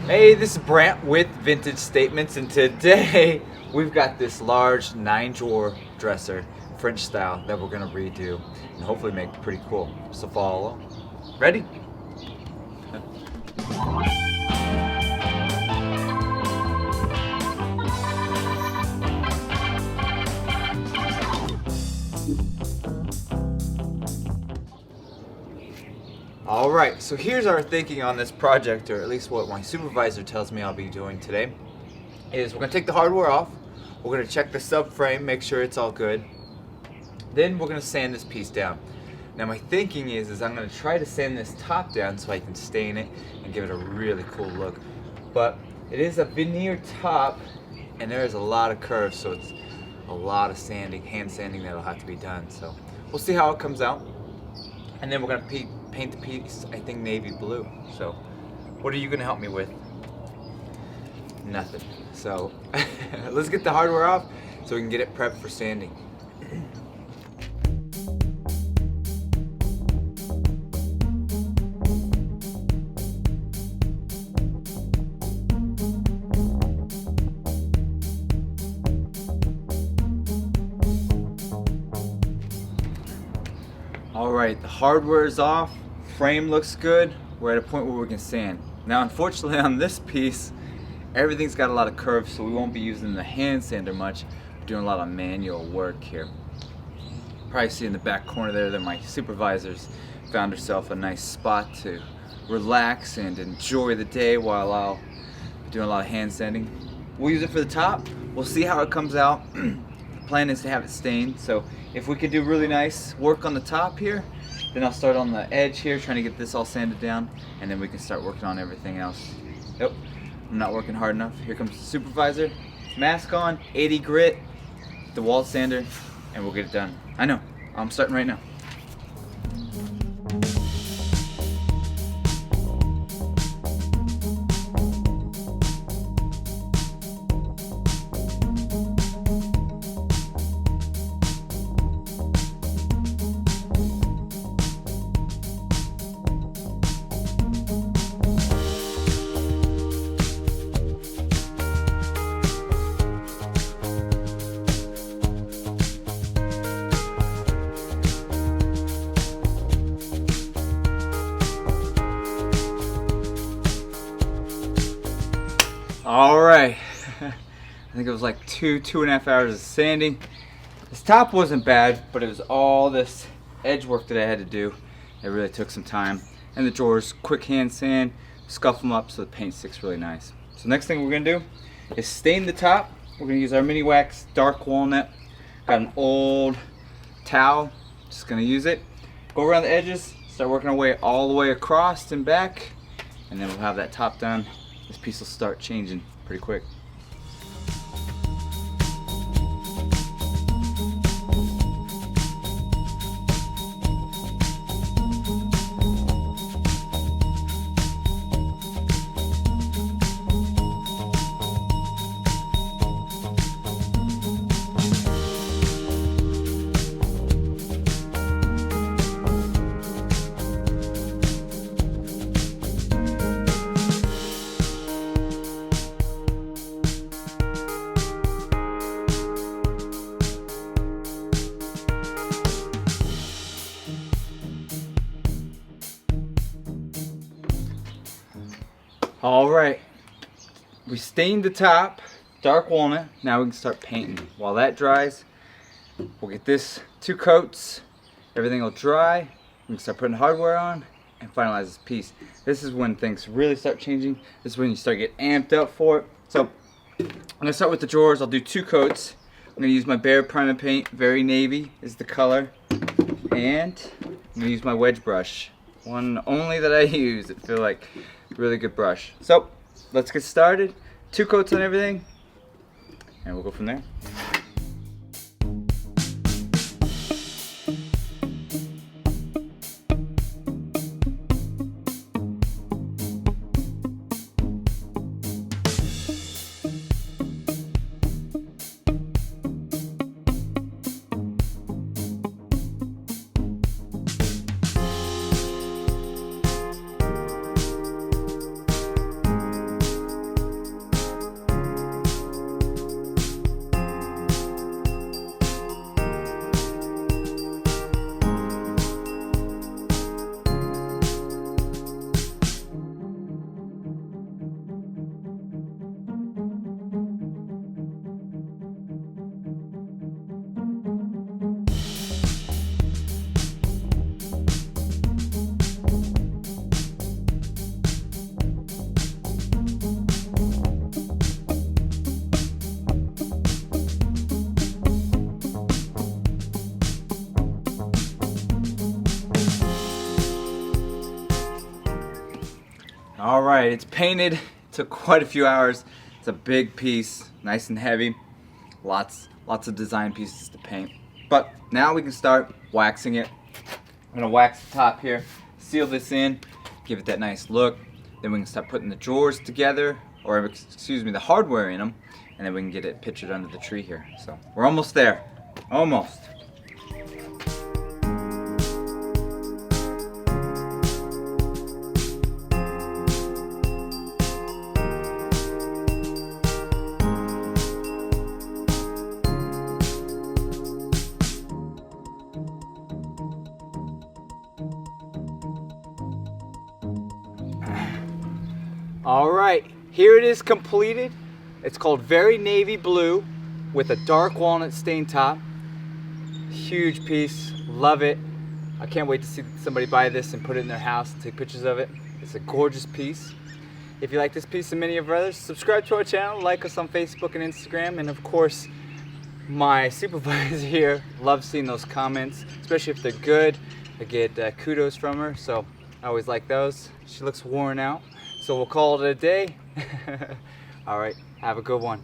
Hey, this is Brant with Vintage Statements, and today we've got this large 9-drawer dresser, French style, that we're gonna redo and hopefully make pretty cool. So follow along. Ready? Alright, so here's our thinking on this project, or at least what my supervisor tells me I'll be doing today, is we're going to take the hardware off, we're going to check the subframe, make sure it's all good, then we're going to sand this piece down. Now my thinking is I'm going to try to sand this top down so I can stain it and give it a really cool look. But it is a veneer top and there is a lot of curves, so it's a lot of sanding, hand sanding that'll have to be done. So we'll see how it comes out. And then we're going to paint the piece, I think, navy blue. So what are you going to help me with? Nothing. So let's get the hardware off so we can get it prepped for sanding. Alright, the hardware is off, frame looks good, we're at a point where we can sand. Now unfortunately on this piece, everything's got a lot of curves, so we won't be using the hand sander much. We're doing a lot of manual work here. Probably see in the back corner there that my supervisor's found herself a nice spot to relax and enjoy the day while I'll be doing a lot of hand sanding. We'll use it for the top, we'll see how it comes out. Plan is to have it stained, so if we could do really nice work on the top here, then I'll start on the edge here trying to get this all sanded down, and then we can start working on everything else. Nope, I'm not working hard enough. Here comes the supervisor, mask on, 80 grit, the wall sander, and we'll get it done. I know, I'm starting right now. Alright, I think it was like 2.5 hours of sanding. This top wasn't bad, but it was all this edge work that I had to do. It really took some time. And the drawers, quick hand sand, scuff them up so the paint sticks really nice. So next thing we're going to do is stain the top. We're going to use our mini wax dark walnut. Got an old towel, just going to use it. Go around the edges, start working our way all the way across and back, and then we'll have that top done. This piece will start changing pretty quick. Alright, we stained the top, dark walnut. Now we can start painting. While that dries, we'll get this 2 coats, everything will dry, we can start putting hardware on and finalize this piece. This is when things really start changing. This is when you start getting amped up for it. So I'm going to start with the drawers. I'll do 2 coats. I'm going to use my Behr primer paint, very navy is the color, and I'm going to use my wedge brush. One only that I use. I feel like really good brush. So let's get started. 2 coats on everything, and we'll go from there. right, it's painted. It took quite a few hours. It's a big piece, nice and heavy. Lots of design pieces to paint. But now we can start waxing it. I'm gonna wax the top here, seal this in, give it that nice look. Then we can start putting the drawers together, or excuse me, the hardware in them, and then we can get it pictured under the tree here. So we're almost there, almost. All right, here it is completed. It's called Very Navy Blue with a dark walnut stain top. Huge piece, love it. I can't wait to see somebody buy this and put it in their house and take pictures of it. It's a gorgeous piece. If you like this piece and many of our others, subscribe to our channel, like us on Facebook and Instagram, and of course, my supervisor here loves seeing those comments, especially if they're good. I get kudos from her, so I always like those. She looks worn out. So we'll call it a day. All right, have a good one.